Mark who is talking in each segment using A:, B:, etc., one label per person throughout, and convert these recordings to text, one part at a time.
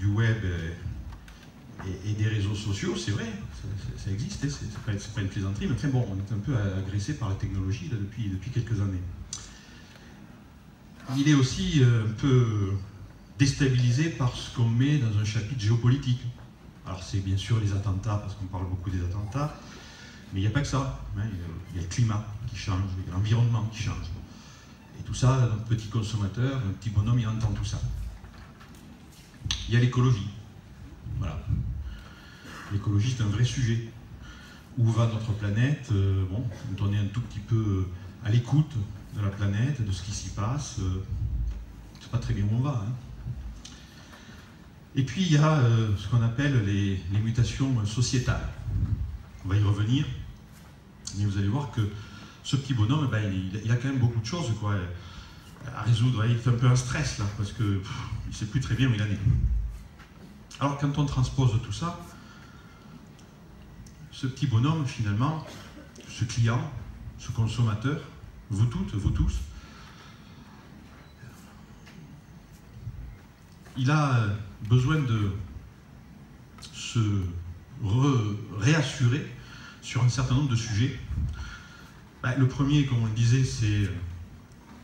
A: du web et des réseaux sociaux, c'est vrai, ça existe, c'est pas une plaisanterie, mais très bon, on est un peu agressé par la technologie là, depuis quelques années. Il est aussi un peu déstabilisé par ce qu'on met dans un chapitre géopolitique. Alors c'est bien sûr les attentats, parce qu'on parle beaucoup des attentats, mais il n'y a pas que ça. Hein. Il y a le climat qui change, il y a l'environnement qui change. Et tout ça, notre petit consommateur, notre petit bonhomme, il entend tout ça. Il y a l'écologie. Voilà. L'écologie, c'est un vrai sujet. Où va notre planète? Bon, quand on est un tout petit peu à l'écoute de la planète, de ce qui s'y passe, c'est pas très bien où on va. Hein. Et puis il y a ce qu'on appelle les mutations sociétales. On va y revenir, mais vous allez voir que ce petit bonhomme, ben, il a quand même beaucoup de choses quoi, à résoudre. Il fait un peu un stress là, parce qu'il ne sait plus très bien où il en est. Alors quand on transpose tout ça, ce petit bonhomme finalement, ce client, ce consommateur, vous toutes, vous tous, il a besoin de se réassurer sur un certain nombre de sujets. Ben, le premier, comme on le disait, c'est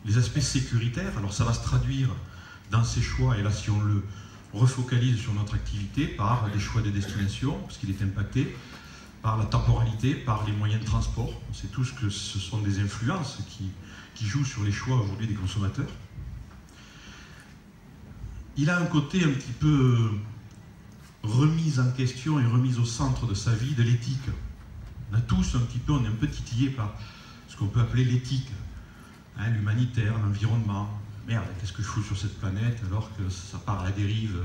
A: les aspects sécuritaires. Alors ça va se traduire dans ses choix, et là si on le refocalise sur notre activité, par les choix de destination, parce qu'il est impacté, par la temporalité, par les moyens de transport. On sait tous que ce sont des influences qui jouent sur les choix aujourd'hui des consommateurs. Il a un côté un petit peu remise en question et remise au centre de sa vie de l'éthique. On a tous un petit peu, on est un peu titillé par ce qu'on peut appeler l'éthique, hein, l'humanitaire, l'environnement. Merde, qu'est-ce que je fous sur cette planète alors que ça part à la dérive?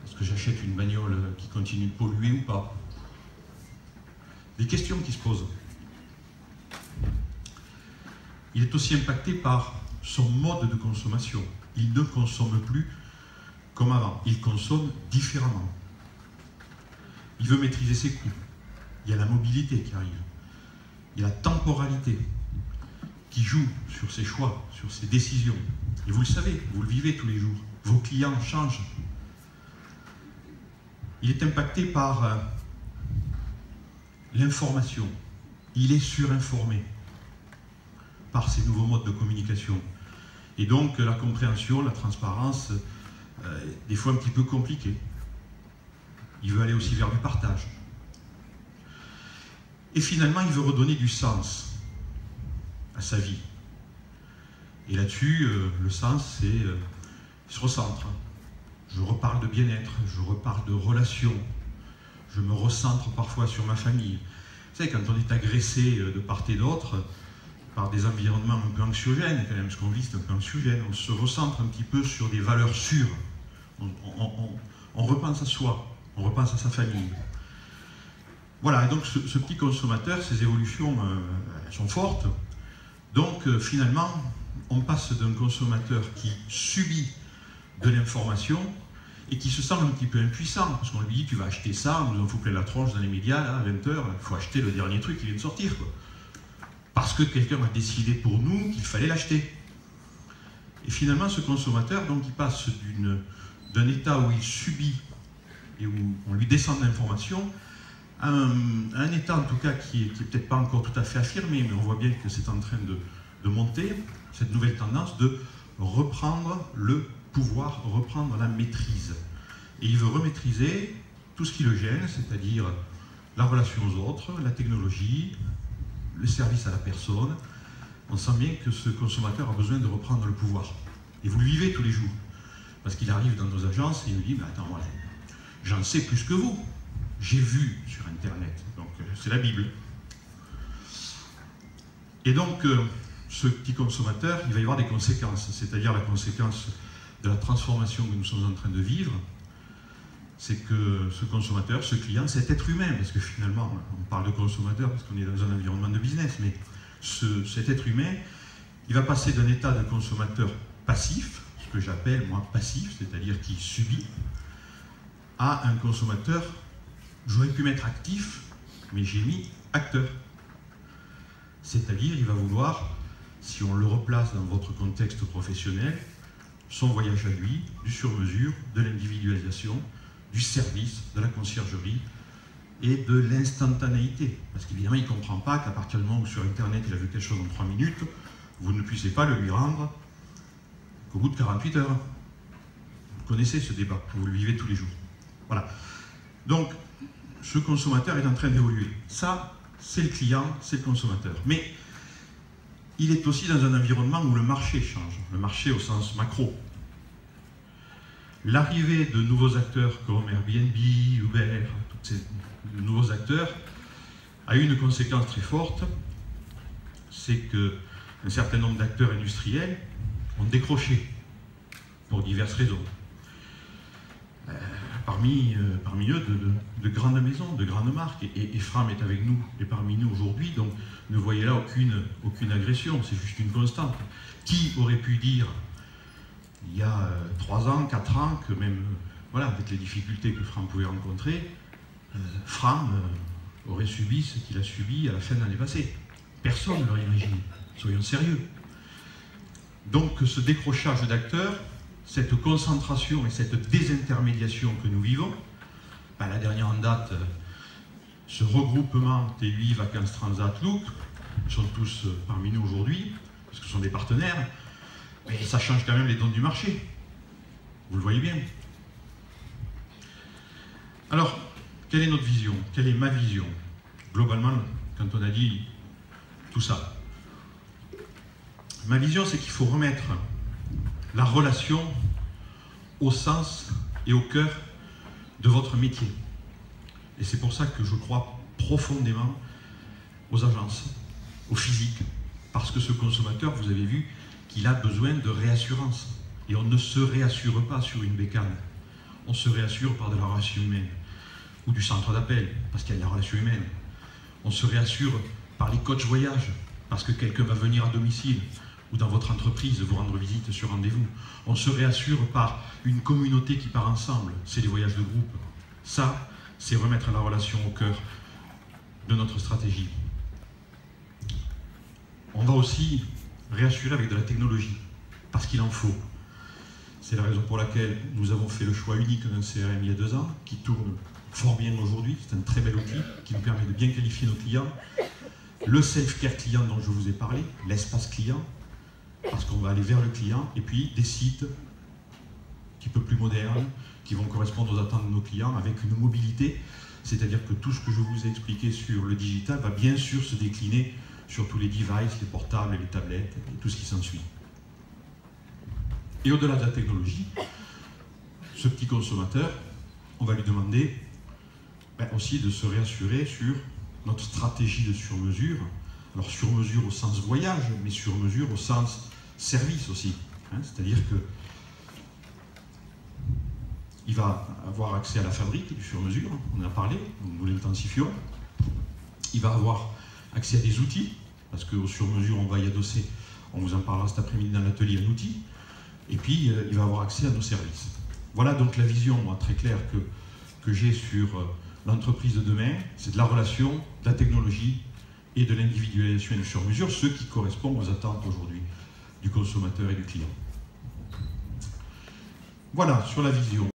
A: Est-ce que j'achète une bagnole qui continue de polluer ou pas? Des questions qui se posent. Il est aussi impacté par son mode de consommation. Il ne consomme plus comme avant. Il consomme différemment. Il veut maîtriser ses coûts. Il y a la mobilité qui arrive. Il y a la temporalité qui joue sur ses choix, sur ses décisions. Et vous le savez, vous le vivez tous les jours. Vos clients changent. Il est impacté par l'information. Il est surinformé par ces nouveaux modes de communication. Et donc la compréhension, la transparence, des fois un petit peu compliquée. Il veut aller aussi vers du partage. Et finalement, il veut redonner du sens à sa vie. Et là-dessus, le sens, c'est il se recentre. Je reparle de bien-être, je reparle de relations, je me recentre parfois sur ma famille. Vous savez, quand on est agressé de part et d'autre, par des environnements un peu anxiogènes, quand même, ce qu'on vit, c'est un peu anxiogène, on se recentre un petit peu sur des valeurs sûres. On repense à soi, on repense à sa famille. Voilà, et donc ce petit consommateur, ses évolutions elles sont fortes. Donc finalement, on passe d'un consommateur qui subit de l'information et qui se sent un petit peu impuissant, parce qu'on lui dit tu vas acheter ça, on nous en fout plein la tronche dans les médias, là, à 20h, il faut acheter le dernier truc qui vient de sortir, quoi. Parce que quelqu'un a décidé pour nous qu'il fallait l'acheter. Et finalement, ce consommateur, donc, il passe d'un état où il subit et où on lui descend de l'information à un état, en tout cas, qui est peut-être pas encore tout à fait affirmé, mais on voit bien que c'est en train de monter, cette nouvelle tendance de reprendre le pouvoir, reprendre la maîtrise. Et il veut remaîtriser tout ce qui le gêne, c'est-à-dire la relation aux autres, la technologie, le service à la personne. On sent bien que ce consommateur a besoin de reprendre le pouvoir. Et vous le vivez tous les jours. Parce qu'il arrive dans nos agences et il nous dit, mais attends, moi, j'en sais plus que vous. J'ai vu sur Internet. Donc, c'est la Bible. Et donc, ce petit consommateur, il va y avoir des conséquences. C'est-à-dire la conséquence de la transformation que nous sommes en train de vivre. C'est que ce consommateur, ce client, cet être humain, parce que finalement, on parle de consommateur parce qu'on est dans un environnement de business, mais cet être humain, il va passer d'un état de consommateur passif, ce que j'appelle, moi, passif, c'est-à-dire qui subit, à un consommateur, j'aurais pu mettre actif, mais j'ai mis acteur. C'est-à-dire, il va vouloir, si on le replace dans votre contexte professionnel, son voyage à lui, du sur-mesure, de l'individualisation, du service, de la conciergerie et de l'instantanéité. Parce qu'évidemment, il ne comprend pas qu'à partir du moment où sur Internet il a vu quelque chose en 3 minutes, vous ne puissiez pas le lui rendre qu'au bout de 48 heures. Vous connaissez ce débat, vous le vivez tous les jours. Voilà. Donc, ce consommateur est en train d'évoluer. Ça, c'est le client, c'est le consommateur. Mais il est aussi dans un environnement où le marché change. Le marché au sens macro. L'arrivée de nouveaux acteurs comme Airbnb, Uber, tous ces nouveaux acteurs, a eu une conséquence très forte, c'est qu'un certain nombre d'acteurs industriels ont décroché pour diverses raisons. Parmi eux, de grandes maisons, de grandes marques, et Fram est avec nous et parmi nous aujourd'hui, donc ne voyez là aucune agression, c'est juste une constante. Qui aurait pu dire, il y a 3 ans, 4 ans, que même, voilà, avec les difficultés que Fram pouvait rencontrer, Fram aurait subi ce qu'il a subi à la fin de l'année passée. Personne ne l'aurait imaginé, soyons sérieux. Donc ce décrochage d'acteurs, cette concentration et cette désintermédiation que nous vivons, la dernière en date, ce regroupement TUI, Vacances Transat, Look, sont tous parmi nous aujourd'hui, parce que ce sont des partenaires, mais ça change quand même les dons du marché. Vous le voyez bien. Alors, quelle est notre vision? Quelle est ma vision? Globalement, quand on a dit tout ça. Ma vision, c'est qu'il faut remettre la relation au sens et au cœur de votre métier. Et c'est pour ça que je crois profondément aux agences, au physique, parce que ce consommateur, vous avez vu, qu'il a besoin de réassurance. Et on ne se réassure pas sur une bécane, on se réassure par de la relation humaine, ou du centre d'appel, parce qu'il y a de la relation humaine. On se réassure par les coachs voyage, parce que quelqu'un va venir à domicile, ou dans votre entreprise vous rendre visite sur rendez-vous. On se réassure par une communauté qui part ensemble, c'est les voyages de groupe. Ça, c'est remettre la relation au cœur de notre stratégie. On va aussi réassurer avec de la technologie, parce qu'il en faut. C'est la raison pour laquelle nous avons fait le choix unique d'un CRM il y a 2 ans, qui tourne fort bien aujourd'hui. C'est un très bel outil qui nous permet de bien qualifier nos clients. Le self-care client dont je vous ai parlé, l'espace client, parce qu'on va aller vers le client, et puis des sites un petit peu plus modernes, qui vont correspondre aux attentes de nos clients, avec une mobilité, c'est-à-dire que tout ce que je vous ai expliqué sur le digital va bien sûr se décliner sur tous les devices, les portables, les tablettes, et tout ce qui s'ensuit. Et au-delà de la technologie, ce petit consommateur, on va lui demander aussi de se réassurer sur notre stratégie de sur-mesure. Alors sur-mesure au sens voyage, mais sur-mesure au sens service aussi. C'est-à-dire que il va avoir accès à la fabrique du sur-mesure, on en a parlé, nous l'intensifions. Il va avoir accès à des outils, parce qu'au sur-mesure on va y adosser, on vous en parlera cet après-midi dans l'atelier, un outil. Et puis il va avoir accès à nos services. Voilà donc la vision, moi, très claire que j'ai sur l'entreprise de demain, c'est de la relation, de la technologie et de l'individualisation et du sur-mesure, ce qui correspond aux attentes aujourd'hui du consommateur et du client. Voilà, sur la vision.